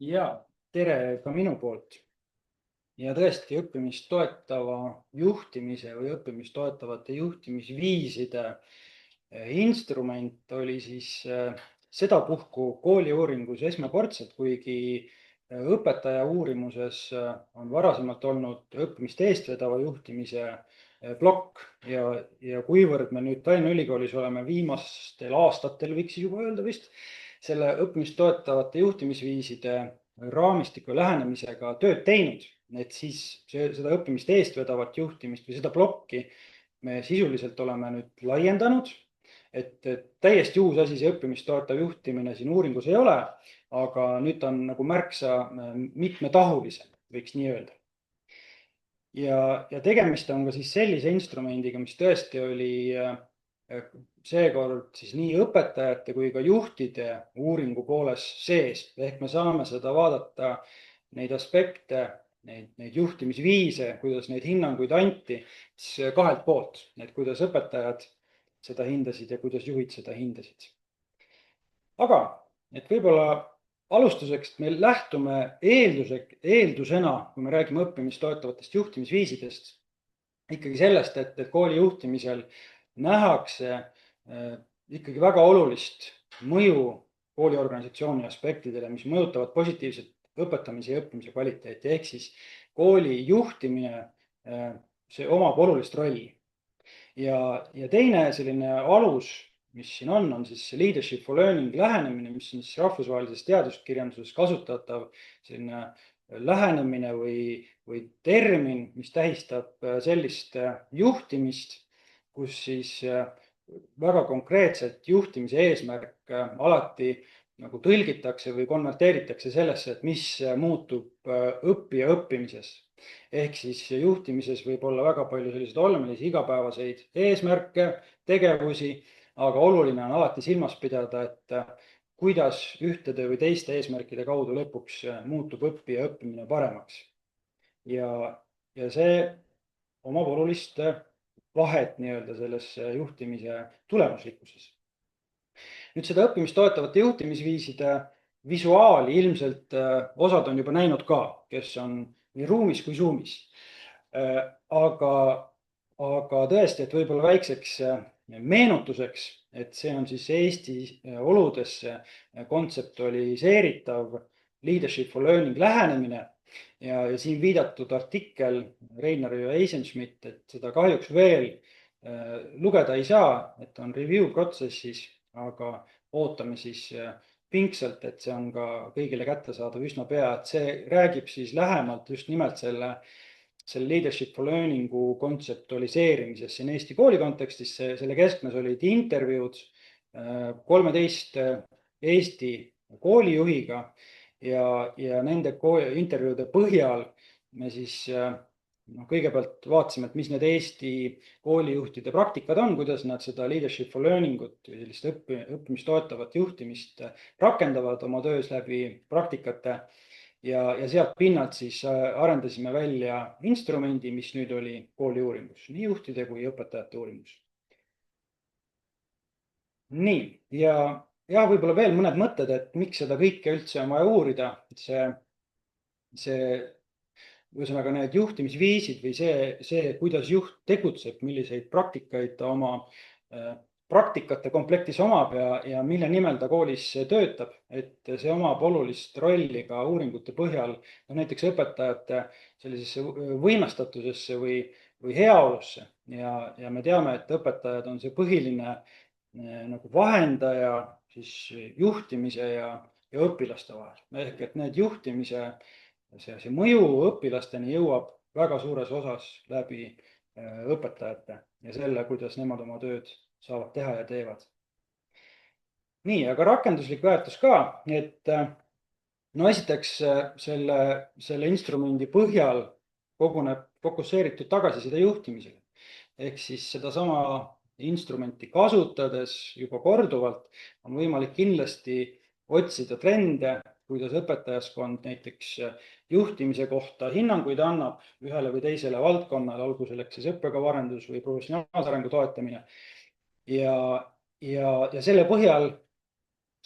Ja tere ka minu poolt. Ja tõesti õppimist toetava juhtimise või õppimist toetavate juhtimisviiside instrument oli siis sedapuhku kooliuuringus esmakordselt, kuigi õpetaja uurimuses on varasemalt olnud õppimist eestvedava juhtimise plokk ja kuivõrd me nüüd Tallinna Ülikoolis oleme viimastel aastatel, võiks juba öelda vist, selle õppimist toetavate juhtimisviiside raamistiku lähenemisega tööd teinud, et siis seda õppimist eestvedavat juhtimist või seda plokki me sisuliselt oleme nüüd laiendanud, et täiesti uus asi see õppimist toetav juhtimine siin uuringus ei ole, aga nüüd on nagu märksa mitmetahulisem, võiks nii öelda. Ja tegemist on ka siis sellise instrumendiga, mis tõesti oli seekord siis nii õpetajate kui ka juhtide uuringu pooles sees, ehk me saame seda vaadata, neid aspekte, neid juhtimisviise, kuidas neid hinnanguid anti, siis kahelt poolt, et kuidas õpetajad seda hindasid ja kuidas juhid seda hindasid. Aga et võib-olla alustuseks me lähtume eeldusena, kui me räägime õppimist toetavatest juhtimisviisidest, ikkagi sellest, et kooli juhtimisel nähakse ikkagi väga olulist mõju kooliorganisatsiooni aspektidele, mis mõjutavad positiivselt õpetamise ja õppimise kvaliteeti, ehk siis kooli juhtimine, see omab olulist rolli. Ja teine selline alus, mis siin on siis leadership for learning lähenemine, mis on siis rahvusvahelises teaduskirjanduses kasutatav selline lähenemine või termin, mis tähistab sellist juhtimist, kus siis väga konkreetselt juhtimise eesmärk alati nagu tõlgitakse või konverteeritakse sellesse, et mis muutub õppija õppimises. Ehk siis juhtimises võib olla väga palju selliseid olmelisi igapäevaseid eesmärke, tegevusi, aga oluline on alati silmas pidada, et kuidas ühtede või teiste eesmärkide kaudu lõpuks muutub õppija õppimine paremaks. Ja see omab olulist vahet nii-öelda selles juhtimise tulemuslikkuses. Nüüd seda õppimist toetavate juhtimisviiside visuaali ilmselt osad on juba näinud ka, kes on nii ruumis kui Zoomis. Aga tõesti, et võib-olla väikseks meenutuseks, et see on siis Eesti oludesse kontseptualiseeritav leadership for learning lähenemine ja siin viidatud artikkel Reinar ja Eisenschmidt, et seda kahjuks veel lugeda ei saa, et on review protsessis, aga ootame siis pingsalt, et see on ka kõigile kättesaadav üsna pea, et see räägib siis lähemalt just nimelt selle leadership for learning'u kontseptualiseerimisest siin Eesti kooli kontekstis. Selle keskmes olid intervjuud 13 Eesti koolijuhiga ja nende intervjuude põhjal me siis kõigepealt vaatasime, et mis need Eesti koolijuhtide praktikad on, kuidas nad seda leadership for learning ut või sellist õppimist toetavat juhtimist rakendavad oma töös läbi praktikate. Ja sealt pinnalt siis arendasime välja instrumendi, mis nüüd oli kooli uuringus, nii juhtide kui õpetajate uuringus. Nii, ja võib-olla veel mõned mõtted, et miks seda kõike üldse on vaja uurida, et see ühesõnaga need juhtimisviisid või see, kuidas juht tegutseb, milliseid praktikaid ta oma praktikate komplektis omab ja mille nimel ta koolis töötab, et see omab olulist rolli ka uuringute põhjal, näiteks õpetajate sellisesse võimestatusesse või heaolusse ja me teame, et õpetajad on see põhiline nagu vahendaja siis juhtimise ja õpilaste vahel. Ehk et need juhtimise see mõju õpilasteni jõuab väga suures osas läbi õpetajate ja selle, kuidas nemad oma tööd saavad teha ja teevad. Nii, aga rakenduslik väärtus ka, et no esiteks selle instrumendi põhjal koguneb fokusseeritud tagasiside juhtimisele. Ehk siis sedasama instrumenti kasutades juba korduvalt on võimalik kindlasti otsida trende, kuidas õpetajaskond näiteks juhtimise kohta hinnanguid annab ühele või teisele valdkonnale, olgu selleks siis õppekava arendus või professionaalse arengu toetamine. Ja selle põhjal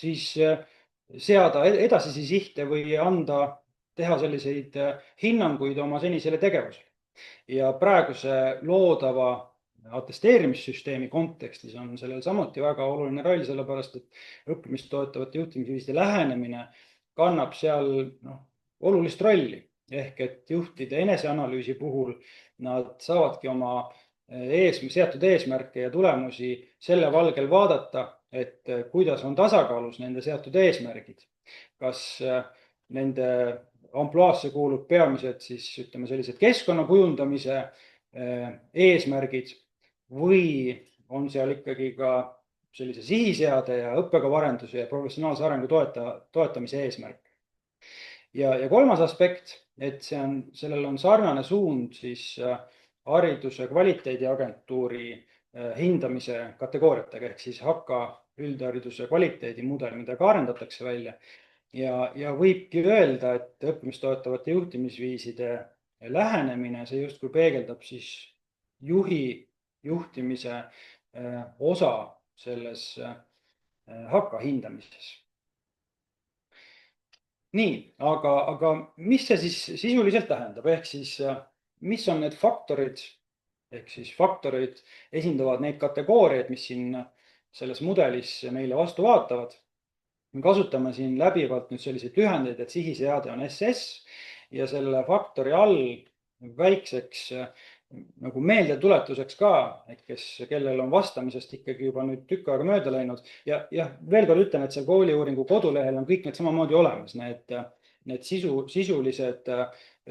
siis seada edasisi sihte või teha selliseid hinnanguid oma senisele tegevusele. Ja praeguse loodava atesteerimissüsteemi kontekstis on sellel samuti väga oluline roll, sellepärast et õppimist toetavate juhtimisviiside lähenemine kannab seal olulist rolli. Ehk et juhtide eneseanalüüsi puhul nad saavadki oma seatud eesmärke ja tulemusi selle valgel vaadata, et kuidas on tasakaalus nende seatud eesmärgid. Kas nende ampluaasse kuulub peamiselt siis ütleme sellised keskkonna kujundamise eesmärgid või on seal ikkagi ka sellise sihiseade ja õppekava arenduse ja professionaalse arengu toetamise eesmärk. Ja kolmas aspekt, et sellel on sarnane suund siis hariduse kvaliteediagentuuri hindamise kategooriatega ehk siis HAKA üldhariduse kvaliteedimudel, mida ka arendatakse välja. Ja võibki öelda, et õppimist toetavate juhtimisviiside lähenemine, see justkui peegeldab siis juhi juhtimise osa selles HAKA hindamises. Nii, aga mis see siis sisuliselt tähendab, ehk siis mis on need faktorid, ehk siis faktorid esindavad neid kategooriaid, mis siin selles mudelis meile vastu vaatavad. Me kasutame siin läbivalt nüüd selliseid lühendeid, et sihiseade on SS ja selle faktori all väikseks nagu meeldetuletuseks ka, et kellel on vastamisest ikkagi juba nüüd tükk aega mööda läinud. Ja veel kord ütlen, et seal kooliuuringu kodulehel on kõik need samamoodi olemas, need sisulised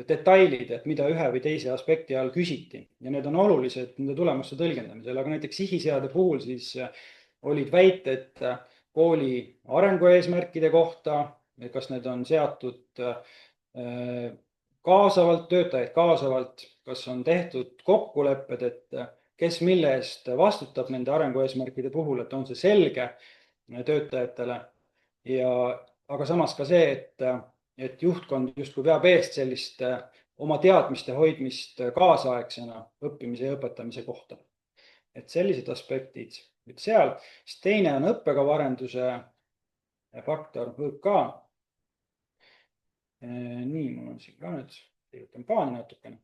detailid, et mida ühe või teise aspekti all küsiti. Ja need on olulised nende tulemuste tõlgendamisel, aga näiteks sihiseade puhul siis olid väited kooli arengueesmärkide kohta, kas need on seatud kaasavalt, töötajaid kaasavalt, kas on tehtud kokkulepped, et kes mille eest vastutab nende arengueesmärkide puhul, et on see selge töötajatele. Aga samas ka see, et juhtkond justkui veab eest sellist oma teadmiste hoidmist kaasaegsena õppimise ja õpetamise kohta. Et sellised aspektid nüüd seal. Siis teine on õppekava arenduse faktor ÕK. Nii, mul on siin ka nüüd kampaania natukene.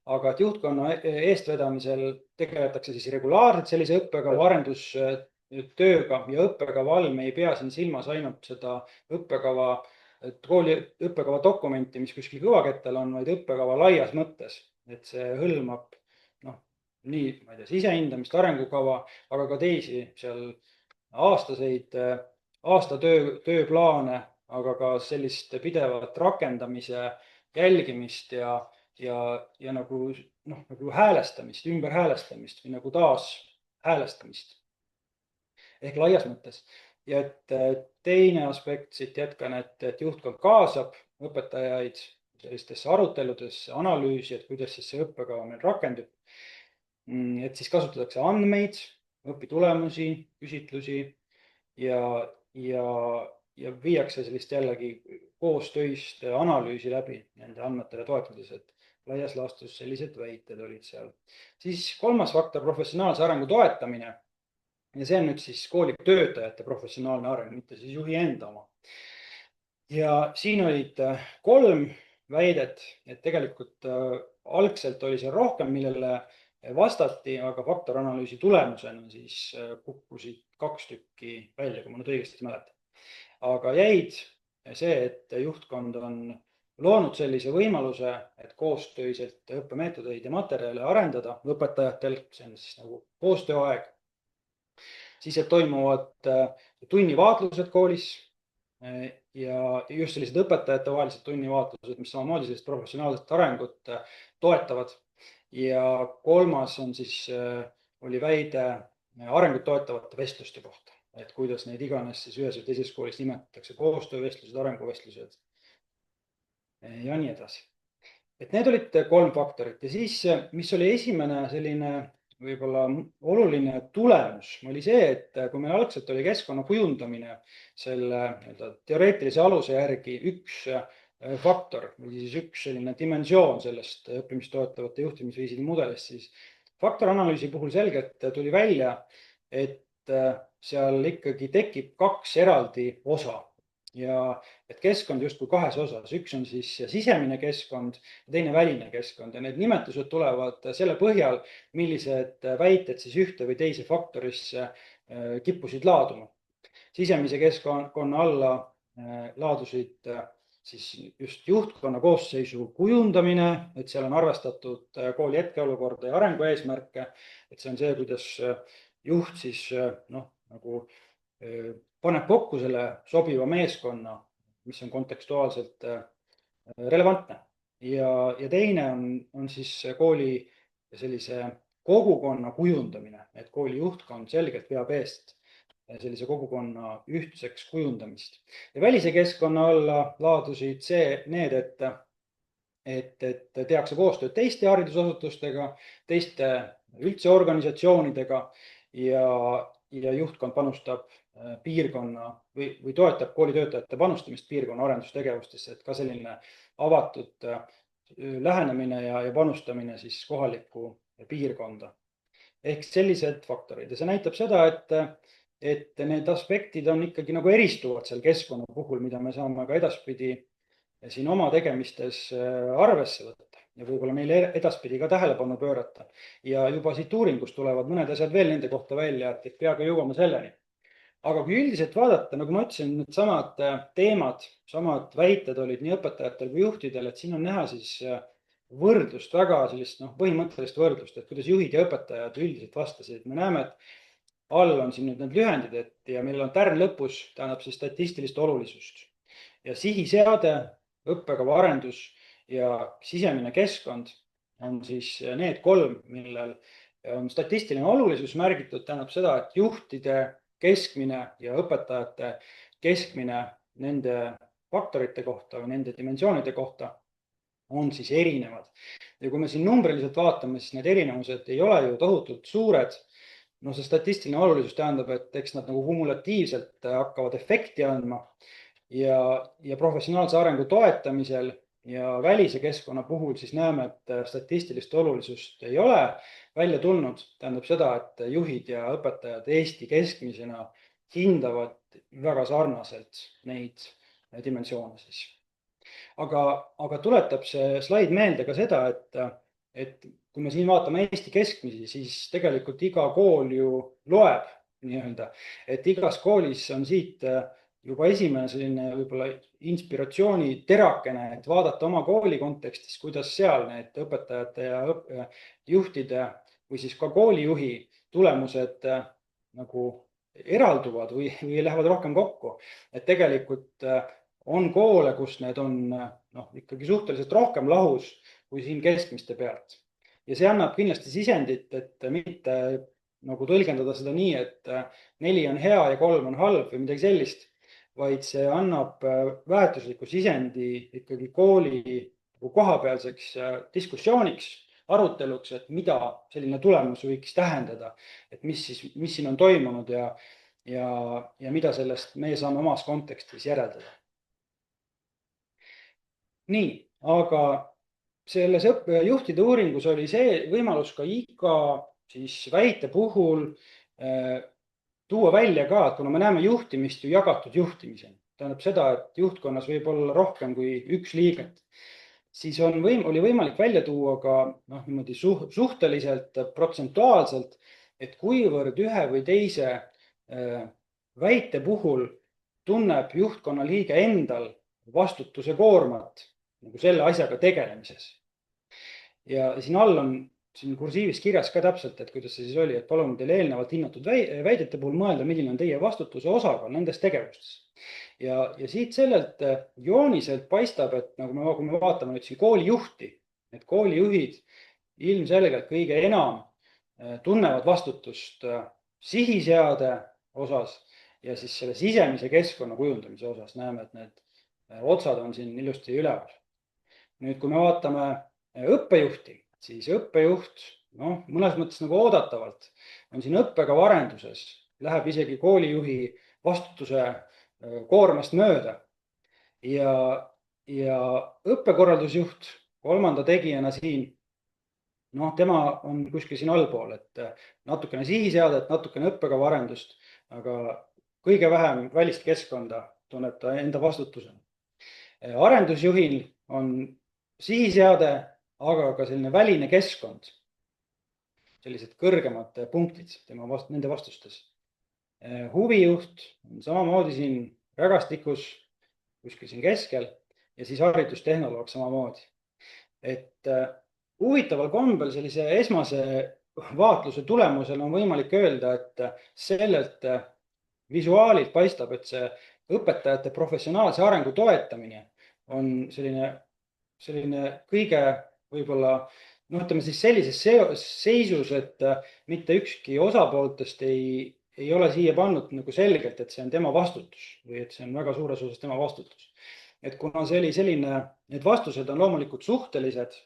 Aga et juhtkonna eestvedamisel tegeletakse siis regulaarselt sellise õppekava arendustööga ja õppekava all me ei pea siin silmas ainult seda kooli õppekava dokumenti, mis kuskil kõvakettal on, vaid õppekava laias mõttes. Et see hõlmab nii, ma ei tea, sisehindamist, arengukava, aga ka teisi seal aastatööplaane, aga ka sellist pidevat rakendamise jälgimist ja nagu häälestamist, ümberhäälestamist või nagu taashäälestamist ehk laias mõttes. Ja et teine aspekt siit jätkan, et juhtkond kaasab õpetajaid sellistesse aruteludesse, analüüsi, et kuidas siis see õppekava meil rakendub. Et siis kasutatakse andmeid, õpitulemusi, küsitlusi ja viiakse sellist jällegi koostöist analüüsi läbi nende andmetele toetudes, et laias laastus sellised väited olid seal. Siis kolmas faktor, professionaalse arengu toetamine. Ja see on nüüd siis kooli töötajate professionaalne areng, mitte siis juhi enda oma. Ja siin olid 3 väidet, et tegelikult algselt oli seal rohkem, millele vastati, aga faktoranalüüsi tulemusena siis kukkusid 2 tükki välja, kui ma nüüd õigesti mäletan. Aga jäid see, et juhtkond on loonud sellise võimaluse, et koostöiselt õppemeetodeid ja materjale arendada õpetajatel, see on siis nagu koostööaeg. Siis, et toimuvad tunnivaatlused koolis ja just sellised õpetajate vahelised tunnivaatlused, mis samamoodi sellist professionaalset arengut toetavad. Ja kolmas on siis, oli väide arengut toetavate vestluste kohta, et kuidas neid iganes siis ühes või teises koolis nimetatakse, koostöövestlused, arenguvestlused ja nii edasi. Et need olid 3 faktorit ja siis, mis oli esimene selline võib-olla oluline tulemus, oli see, et kui meil algselt oli keskkonna kujundamine selle teoreetilise aluse järgi üks faktor või siis üks selline dimensioon sellest õppimist toetavate juhtimisviiside mudelist, siis faktoranalüüsi puhul selgelt tuli välja, et seal ikkagi tekib 2 eraldi osa. ja et keskkond justkui kahes osas, üks on siis sisemine keskkond ja teine väline keskkond ja need nimetused tulevad selle põhjal, millised väited siis ühte või teise faktorisse kippusid laaduma. Sisemise keskkonna alla laadusid siis just juhtkonna koosseisu kujundamine, et seal on arvestatud kooli hetkeolukorda ja arengu eesmärke, et see on see, kuidas juht siis nagu paneb kokku selle sobiva meeskonna, mis on kontekstuaalselt relevantne. Ja teine on siis kooli sellise kogukonna kujundamine, et kooli juhtkond selgelt veab eest sellise kogukonna ühtseks kujundamist. Ja välise keskkonna alla laadusid need, et tehakse koostööd teiste haridusasutustega, teiste üldse organisatsioonidega ja juhtkond panustab piirkonna või toetab koolitöötajate panustamist piirkonna arendustegevustesse, et ka selline avatud lähenemine ja panustamine siis kohalikku piirkonda. Ehk sellised faktorid ja see näitab seda, et need aspektid on ikkagi nagu eristuvad seal keskkonna puhul, mida me saame ka edaspidi siin oma tegemistes arvesse võtta ja võib-olla neile edaspidi ka tähelepanu pöörata. Ja juba siit uuringust tulevad mõned asjad veel nende kohta välja, et peaaegu jõuame selleni. Aga kui üldiselt vaadata, nagu ma ütlesin, need samad teemad, samad väited olid nii õpetajatel kui juhtidel, et siin on näha siis võrdlust, väga sellist põhimõttelist võrdlust, et kuidas juhid ja õpetajad üldiselt vastasid. Me näeme, et all on siin nüüd need lühendid, ja millel on tärn lõpus, tähendab siis statistilist olulisust. Ja sihiseade, õppekava arendus ja sisemine keskkond on siis need kolm, millel on statistiline olulisus märgitud, tähendab seda, et juhtide keskmine ja õpetajate keskmine nende faktorite kohta või nende dimensioonide kohta on siis erinevad. Ja kui me siin numbriliselt vaatame, siis need erinevused ei ole ju tohutult suured. See statistiline olulisus tähendab, et eks nad nagu kumulatiivselt hakkavad efekti andma ja professionaalse arengu toetamisel ja välise keskkonna puhul siis näeme, et statistilist olulisust ei ole välja tulnud. Tähendab seda, et juhid ja õpetajad Eesti keskmisena hindavad väga sarnaselt neid dimensioone siis. Aga tuletab see slaid meelde ka seda, et kui me siin vaatame Eesti keskmisi, siis tegelikult iga kool ju loeb nii-öelda, et igas koolis on siit juba esimene selline võib-olla inspiratsiooni terakene, et vaadata oma kooli kontekstis, kuidas seal need õpetajate ja juhtide või siis ka koolijuhi tulemused nagu eralduvad või lähevad rohkem kokku. Et tegelikult on koole, kus need on ikkagi suhteliselt rohkem lahus kui siin keskmiste pealt. Ja see annab kindlasti sisendit, et mitte nagu tõlgendada seda nii, et 4 on hea ja 3 on halb või midagi sellist, vaid see annab väärtusliku sisendi ikkagi kooli kohapealseks diskussiooniks, aruteluks, et mida selline tulemus võiks tähendada, et mis siin on toimunud ja mida sellest meie saame omas kontekstis järeldada. Nii, aga selles juhtide uuringus oli see võimalus ka iga siis väite puhul tuua välja ka, et kuna me näeme juhtimist ju jagatud juhtimiseni, tähendab seda, et juhtkonnas võib olla rohkem kui üks liiget, siis oli võimalik välja tuua ka niimoodi suhteliselt protsentuaalselt, et kuivõrd ühe või teise väite puhul tunneb juhtkonna liige endal vastutuse koormat nagu selle asjaga tegelemises. Ja siin all on siin kursiivis kirjas ka täpselt, et kuidas see siis oli, et palun teil eelnevalt hinnatud väidete puhul mõelda, milline on teie vastutuse osakaal nendes tegevustes. Ja siit sellelt jooniselt paistab, et nagu kui me vaatame nüüd siin koolijuhti, et koolijuhid ilmselgelt kõige enam tunnevad vastutust sihiseade osas ja siis selle sisemise keskkonna kujundamise osas näeme, et need otsad on siin ilusti üleval. Nüüd, kui me vaatame õppejuhti, siis õppejuht, mõnes mõttes nagu oodatavalt on siin õppekava arenduses, läheb isegi koolijuhi vastutuse koormast mööda. Ja õppekorraldusjuht kolmanda tegijana siin, tema on kuskil siin allpool, et natukene sihiseadet, natukene õppekava arendust, aga kõige vähem välist keskkonda tunneb ta enda vastutusena. Arendusjuhil on sihiseade, aga ka selline väline keskkond, sellised kõrgemad punktid nende vastustes. Huvijuht on samamoodi siin rägastikus, kuskil siin keskel, ja siis haridustehnoloog samamoodi. Et huvitaval kombel sellise esmase vaatluse tulemusel on võimalik öelda, et sellelt visuaalilt paistab, et see õpetajate professionaalse arengu toetamine on selline kõige võib-olla, ütleme siis sellises seisus, et mitte ükski osapooltest ei ole siia pannud nagu selgelt, et see on tema vastutus või et see on väga suures osas tema vastutus. Et kuna see oli selline, need vastused on loomulikult suhtelised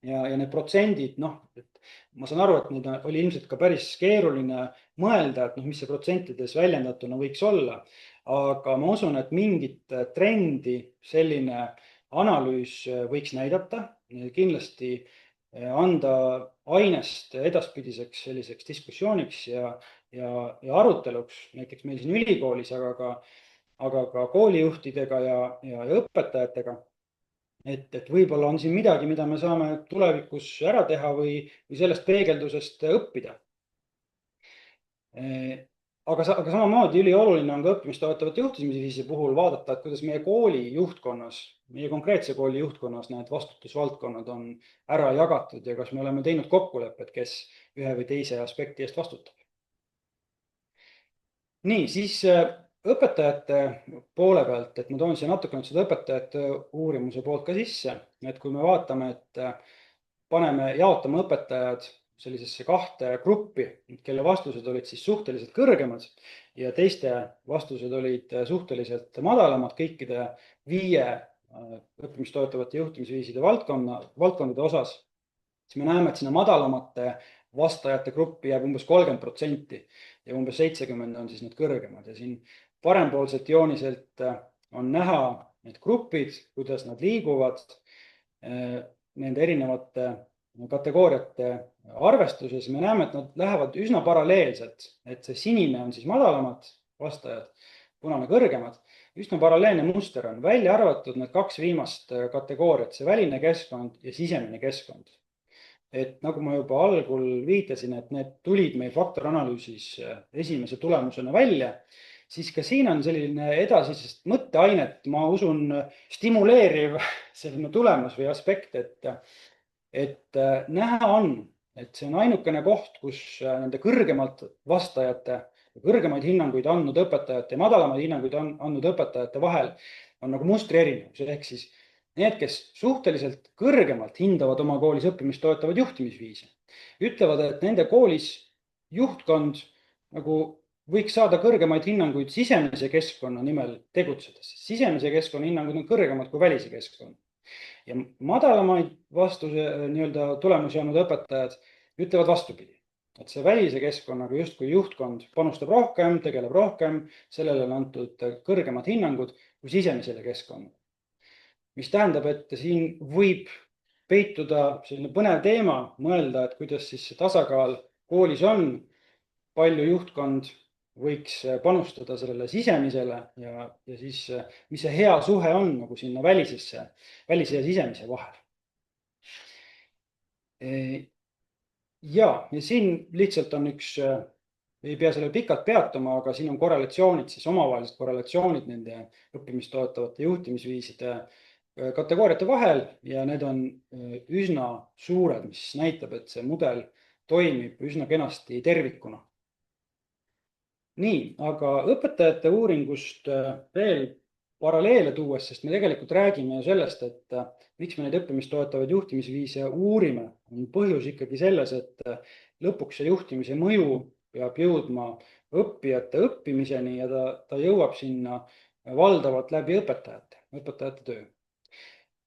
ja need protsendid, et ma saan aru, et nüüd oli ilmselt ka päris keeruline mõelda, et mis see protsentides väljendatuna võiks olla, aga ma usun, et mingit trendi selline analüüs võiks näidata, kindlasti anda ainest edaspidiseks selliseks diskussiooniks ja aruteluks, näiteks meil siin ülikoolis, aga ka koolijuhtidega ja õpetajatega. Et võib-olla on siin midagi, mida me saame tulevikus ära teha või sellest peegeldusest õppida. Aga samamoodi ülioluline on ka õppimist toetavate juhtimisviisi puhul vaadata, et kuidas meie kooli juhtkonnas, meie konkreetse kooli juhtkonnas need vastutusvaldkonnad on ära jagatud ja kas me oleme teinud kokkulepped, kes ühe või teise aspekti eest vastutab. Nii, siis õpetajate poole pealt, et ma toon siia natukene seda õpetajate uurimuse poolt ka sisse, et kui me vaatame, et jaotame õpetajad sellisesse kahte gruppi, kelle vastused olid siis suhteliselt kõrgemad ja teiste vastused olid suhteliselt madalamad kõikide 5 õppimist toetavate juhtimisviiside valdkondade osas, siis me näeme, et sinna madalamate vastajate gruppi jääb umbes 30% ja umbes 70% on siis need kõrgemad ja siin parempoolselt jooniselt on näha need grupid, kuidas nad liiguvad nende erinevate kategooriate arvestuses. Me näeme, et nad lähevad üsna paralleelselt, et see sinine on siis madalamad vastajad, punane kõrgemad. Üsna paralleelne muster on välja arvatud need 2 viimast kategooriat, see väline keskkond ja sisemine keskkond. Et nagu ma juba algul viitasin, et need tulid meil faktoranalüüsis esimese tulemusena välja, siis ka siin on selline edasisest mõtteainet, ma usun, stimuleeriv selline tulemus või aspekt, et näha on, et see on ainukene koht, kus nende kõrgemalt vastajate, kõrgemaid hinnanguid andnud õpetajate ja madalamaid hinnanguid andnud õpetajate vahel on nagu mustri erinevus. Ehk siis need, kes suhteliselt kõrgemalt hindavad oma koolis õppimist toetavad juhtimisviise, ütlevad, et nende koolis juhtkond nagu võiks saada kõrgemaid hinnanguid sisemise keskkonna nimel tegutsedes. Sisemise keskkonna hinnangud on kõrgemad kui välise keskkonna. Ja madalamaid vastuse tulemusi andnud õpetajad ütlevad vastupidi, et see välise keskkonnaga justkui juhtkond panustab rohkem, tegeleb rohkem, sellele on antud kõrgemad hinnangud kui sisemisele keskkonnale. Mis tähendab, et siin võib peituda selline põnev teema, mõelda, et kuidas siis see tasakaal koolis on, palju juhtkond võiks panustada sellele sisemisele ja siis mis see hea suhe on nagu sinna välise ja sisemise vahel. Ja siin lihtsalt on ei pea sellele pikalt peatuma, aga siin on korrelatsioonid, siis omavahelised korrelatsioonid nende õppimist toetavate juhtimisviiside kategooriate vahel ja need on üsna suured, mis näitab, et see mudel toimib üsna kenasti tervikuna. Nii, aga õpetajate uuringust veel paralleele tuues, sest me tegelikult räägime ju sellest, et miks me neid õppimist toetavaid juhtimisviise uurime, on põhjus ikkagi selles, et lõpuks see juhtimise mõju peab jõudma õppijate õppimiseni ja ta jõuab sinna valdavalt läbi õpetajate töö.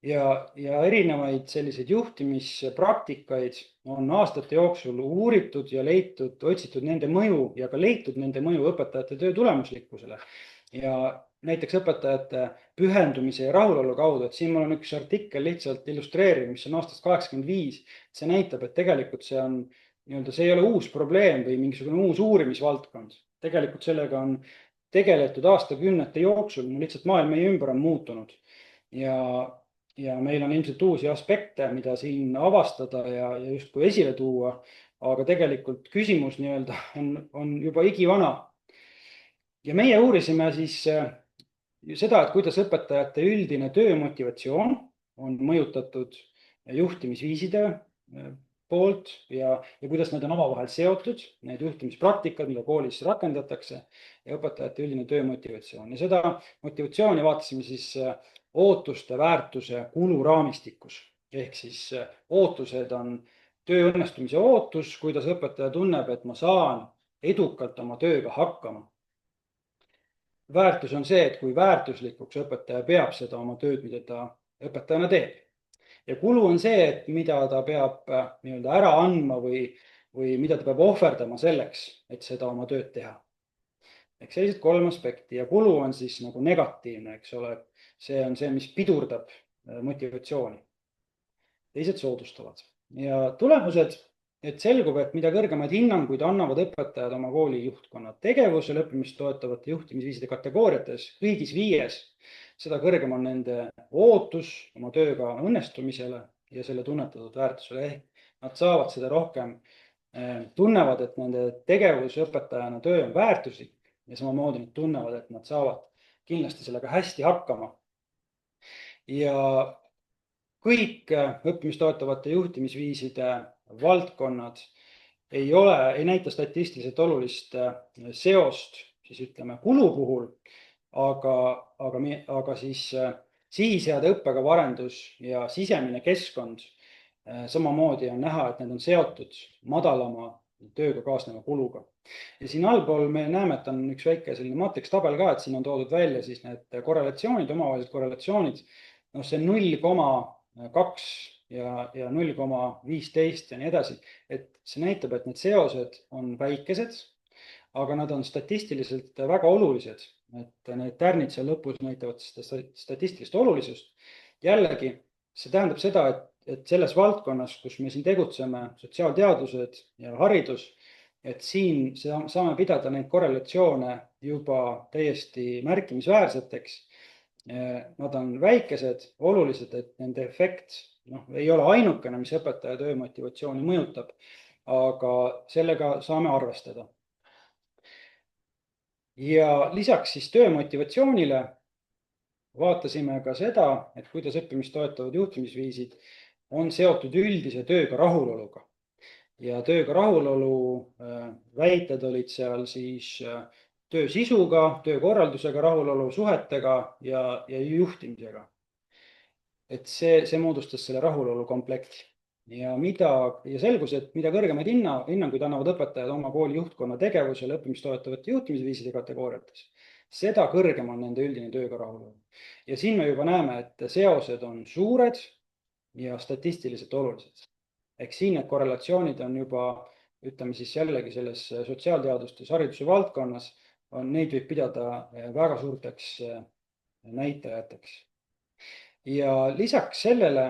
Ja erinevaid selliseid juhtimispraktikaid on aastate jooksul uuritud ja otsitud nende mõju ja ka leitud nende mõju õpetajate töö tulemuslikkusele. Ja näiteks õpetajate pühendumise ja rahulolu kaudu, et siin mul on üks artikkel lihtsalt illustreeriv, mis on aastast 85. See näitab, et tegelikult see ei ole uus probleem või mingisugune uus uurimisvaldkond. Tegelikult sellega on tegeletud aastakümnete jooksul, lihtsalt maailm meie ümber on muutunud ja meil on ilmselt uusi aspekte, mida siin avastada ja justkui esile tuua, aga tegelikult küsimus nii-öelda on juba igivana. Ja meie uurisime siis seda, et kuidas õpetajate üldine töömotivatsioon on mõjutatud juhtimisviiside poolt ja kuidas need on omavahel seotud, need juhtimispraktikad, mida koolis rakendatakse ja õpetajate üldine töömotivatsioon. Ja seda motivatsiooni vaatasime siis ootuste, väärtuse, kulu raamistikus. Ehk siis ootused on töö õnnestumise ootus, kuidas õpetaja tunneb, et ma saan edukalt oma tööga hakkama. Väärtus on see, et kui väärtuslikuks õpetaja peab seda oma tööd, mida ta õpetajana teeb. Ja kulu on see, et mida ta peab nii-öelda ära andma või mida ta peab ohverdama selleks, et seda oma tööd teha. Ehk sellised 3 aspekti ja kulu on siis nagu negatiivne, eks ole. See on see, mis pidurdab motivatsiooni. Teised soodustavad. Ja tulemused, et selgub, et mida kõrgemaid hinnanguid annavad õpetajad oma kooli juhtkonna tegevusel õppimist toetavate juhtimisviiside kategooriates, kõigis 5, seda kõrgem on nende ootus oma tööga õnnestumisele ja selle tunnetatud väärtusele. Ehk nad saavad seda rohkem, tunnevad, et nende tegevus õpetajana töö on väärtuslik ja samamoodi nad tunnevad, et nad saavad kindlasti sellega hästi hakkama. Ja kõik õppimist toetavate juhtimisviiside valdkonnad ei näita statistiliselt olulist seost, siis ütleme kulu puhul, aga siis sihiseade õppekava arendus ja sisemine keskkond samamoodi on näha, et need on seotud madalama tööga kaasneva kuluga. Ja siin allpool me näeme, et on üks väike selline maatrikstabel ka, et siin on toodud välja siis need korrelatsioonid, omavahelised korrelatsioonid. See 0,2 ja 0,15 ja nii edasi. Et see näitab, et need seosed on väikesed, aga nad on statistiliselt väga olulised. Et need tärnid seal lõpus näitavad statistilist olulisust. Jällegi, see tähendab seda, et selles valdkonnas, kus me siin tegutseme, sotsiaalteadused ja haridus, et siin saame pidada neid korrelatsioone juba täiesti märkimisväärseteks. Nad on väikesed, olulised, et nende efekt ei ole ainukene, mis õpetaja töömotivatsiooni mõjutab, aga sellega saame arvestada. Ja lisaks siis töömotivatsioonile vaatasime ka seda, et kuidas õppimist toetavad juhtimisviisid on seotud üldise tööga rahuloluga. Ja tööga rahulolu väited olid seal siis töö sisuga, töökorraldusega rahulolu, suhetega ja juhtimisega. Et see moodustas selle rahulolu komplekti. Ja selgus, et mida kõrgemaid hinnanguid annavad õpetajad oma kooli juhtkonna tegevusele õppimist toetavate juhtimisviiside kategooriates, seda kõrgem on nende üldine tööga rahulolu. Ja siin me juba näeme, et seosed on suured ja statistiliselt olulised. Ehk siin need korrelatsioonid on juba, ütleme siis jällegi selles sotsiaalteadustes hariduse valdkonnas, neid võib pidada väga suurteks näitajateks. Ja lisaks sellele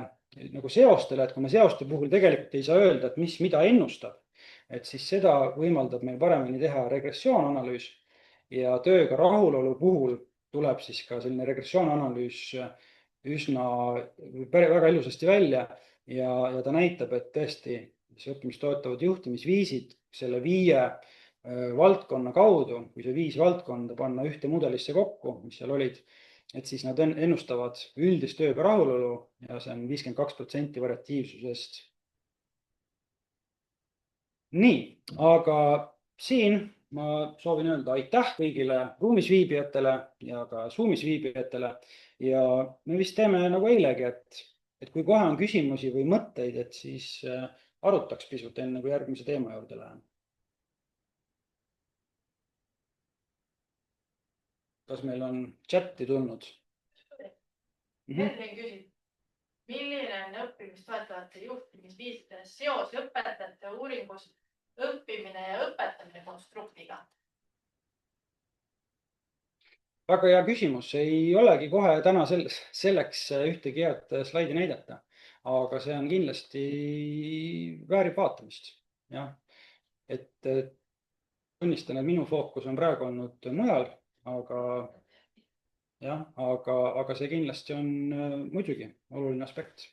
nagu seostele, et kui me seoste puhul tegelikult ei saa öelda, et mis mida ennustab, et siis seda võimaldab meil paremini teha regressioonanalüüs ja tööga rahulolu puhul tuleb siis ka selline regressioonanalüüs üsna väga ilusasti välja ja ta näitab, et tõesti õppimist toetavad juhtimisviisid selle 5 valdkonna kaudu, kui see 5 valdkonda panna ühte mudelisse kokku, mis seal olid, et siis nad ennustavad üldist tööga rahulolu ja see on 52% variatiivsusest. Nii, aga siin ma soovin öelda aitäh kõigile ruumis viibijatele ja ka Zoomis viibijatele ja me vist teeme nagu eilegi, et kui kohe on küsimusi või mõtteid, et siis arutaks pisut enne, kui järgmise teema juurde läheme. Kas meil on chati tulnud? Henrik küsib, milline on õppimist toetavate juhtimisviiside seos õpetajate uuringus õppimine ja õpetamine konstruktiga? Väga hea küsimus. Ei olegi kohe täna selleks ühtegi head slaidi näidata, aga see on kindlasti väärib vaatamist. Ja, et tunnistan, et minu fookus on praegu olnud mujal aga jah, aga see kindlasti on muidugi oluline aspekt.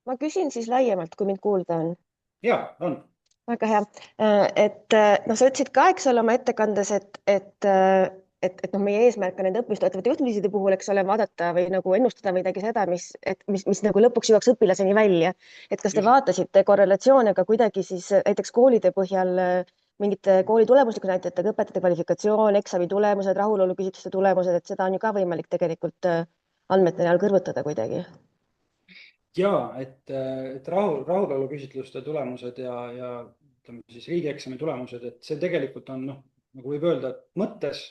Ma küsin siis laiemalt, kui mind kuulda on. Ja, on. Väga hea. Et no sa ütlesid ka, eks ole, oma ettekandes, et meie eesmärk on nende õppimistoetavate juhtimisviiside puhul, eks ole, vaadata või nagu ennustada midagi seda, mis nagu lõpuks jõuaks õpilaseni välja. Et kas te vaatasite korrelatsioone ka kuidagi siis näiteks koolide põhjal mingite kooli tulemusliku näitajatega, õpetajate kvalifikatsioon, eksami tulemused, rahuloluküsitluste tulemused, et seda on ju ka võimalik tegelikult andmete näol kõrvutada kuidagi? Ja, et rahuloluküsitluste tulemused ja ütleme siis riigieksami tulemused, et see tegelikult on, nagu võib öelda, mõttes,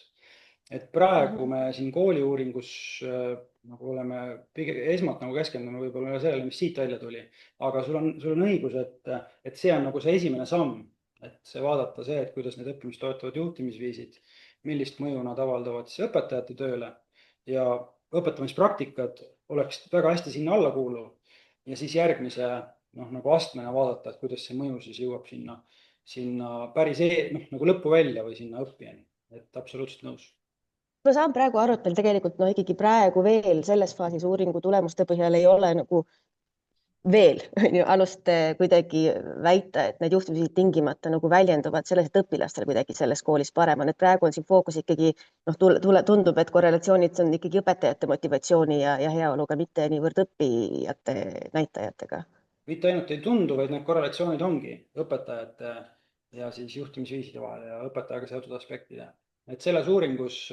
et praegu me siin kooliuuringus nagu oleme esmalt nagu keskendunud võib-olla sellele, mis siit välja tuli, aga sul on õigus, et see on nagu see esimene samm, et see vaadata see, et kuidas need õppimist toetavad juhtimisviisid, millist mõju nad avaldavad siis õpetajate tööle ja õpetamispraktikad oleks väga hästi sinna alla kuuluv. Ja siis järgmise nagu astmena vaadata, et kuidas see mõju siis jõuab sinna päris nagu lõppu välja või sinna õppijani. Et absoluutselt nõus. Ma saan praegu aru, et meil tegelikult ikkagi praegu veel selles faasis uuringu tulemuste põhjal ei ole nagu veel alust kuidagi väita, et need juhtimisviisid tingimata nagu väljenduvad selles, et õpilastel kuidagi selles koolis parem on. Et praegu on siin fookus ikkagi, tundub, et korrelatsioonid on ikkagi õpetajate motivatsiooni ja heaoluga, mitte niivõrd õppijate näitajatega. Mitte ainult ei tundu, vaid need korrelatsioonid ongi õpetajate ja siis juhtimisviiside vahel ja õpetajaga seotud aspektide. Et selles uuringus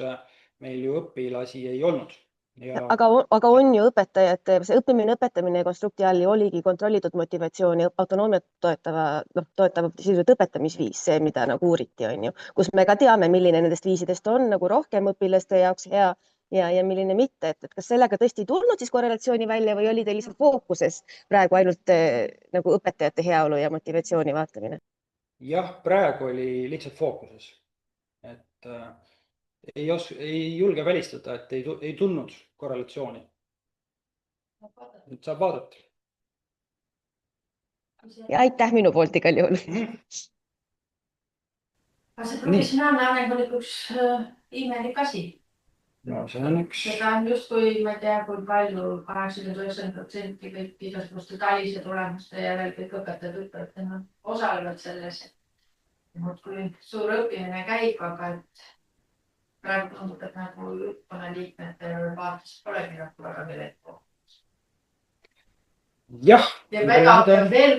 meil ju õpilasi ei olnud. Ja... Aga on ju õpetajate, see õppimine, õpetamine konstrukti all oligi kontrollitud motivatsiooni, autonoomiat toetav sisuliselt õpetamisviis, see, mida nagu uuriti, on ju, kus me ka teame, milline nendest viisidest on nagu rohkem õpilaste jaoks hea ja milline mitte, et kas sellega tõesti ei tulnud siis korrelatsiooni välja või oli teil lihtsalt fookuses praegu ainult nagu õpetajate heaolu ja motivatsiooni vaatamine? Jah, praegu oli lihtsalt fookuses, et ei julge välistada, et ei tulnud korrelatsiooni. Nüüd saab vaadata. Ja aitäh minu poolt igal juhul. Aga see professionaalne areng on üks imelik asi. No see on üks... Seda on just kui, ma ei tea, kui palju 80-90% kõik igasuguste talise tulemuste järel kõik õpetajad ütlevad, et nad osalevad selles. Kui suur õppimine käib, aga praegu tundub, et nagu juhtkonna liikmete vaates polegi nagu väga millegi. Jah. Ja veel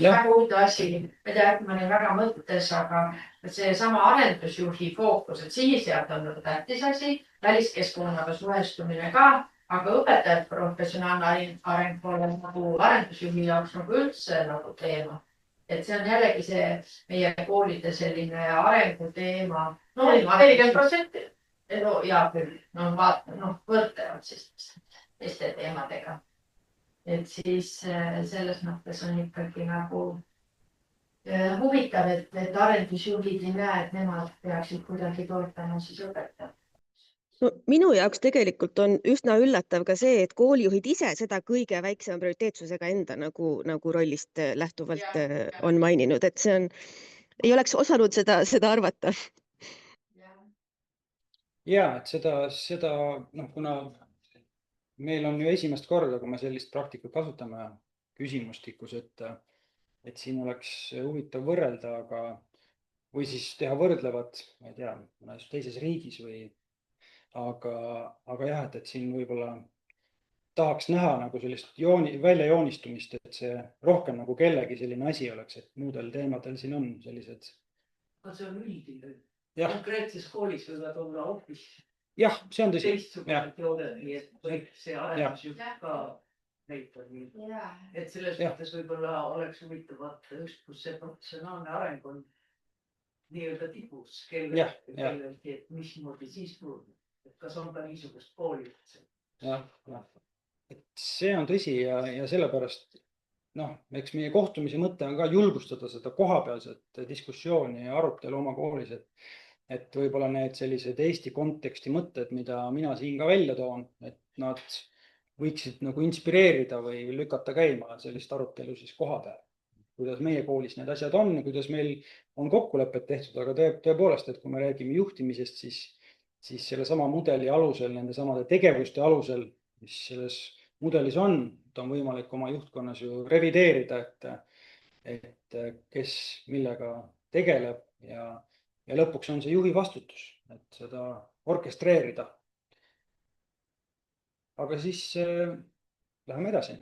väga huvitav asi, ma ei tea, et ma olin väga mõttes, aga see sama arendusjuhi fookus, et sihisead on nagu tähtis asi, väliskeskkonnaga suhestumine ka, aga õpetajad professionaalne areng pole nagu arendusjuhi jaoks nagu üldse nagu teema. Et see on jällegi see meie koolide selline arenguteema. 40%. No ja küll, võrdlevad siis teiste teemadega. Et siis selles mõttes on ikkagi nagu huvitav, et arendusjuhid ei näe, et nemad peaksid kuidagi toetama siis õpetajad. No, minu jaoks tegelikult on üsna üllatav ka see, et koolijuhid ise seda kõige väiksema prioriteetsusega enda nagu rollist lähtuvalt on maininud, et see on, ei oleks osanud seda arvata. Ja, et seda kuna meil on ju esimest korda, kui me sellist praktikat kasutame küsimustikus, et siin oleks huvitav võrrelda, või siis teha võrdlevat, ma ei tea, mõnes teises riigis aga jah, et siin võib-olla tahaks näha nagu sellist väljajoonistumist, et see rohkem nagu kellegi selline asi oleks, et muudel teemadel siin on sellised. See on üldine. Konkreetses koolis võivad olla hoopis. Jah, see on tõsi. Teistsugused jooned, nii et see arendusjuht ka näitab. Et selles mõttes võib-olla oleks huvitav vaata just, kus see professionaalne areng on nii-öelda tipus, kellelgi, et mismoodi siis kuulub. Kas on ka niisugust kooli? Jah. Et see on tõsi ja sellepärast eks meie kohtumise mõte on ka julgustada seda kohapealset diskussiooni ja arutelu oma koolis, et võib-olla need sellised Eesti konteksti mõtted, mida mina siin ka välja toon, et nad võiksid nagu inspireerida või lükata käima sellist arutelu siis koha peal. Kuidas meie koolis need asjad on ja kuidas meil on kokkulepped tehtud, aga tõepoolest, et kui me räägime juhtimisest, siis selle sama mudeli alusel, nende samade tegevuste alusel, mis selles mudelis on võimalik oma juhtkonnas ju revideerida, et kes millega tegeleb ja lõpuks on see juhi vastutus, et seda orkestreerida. Aga siis läheme edasi.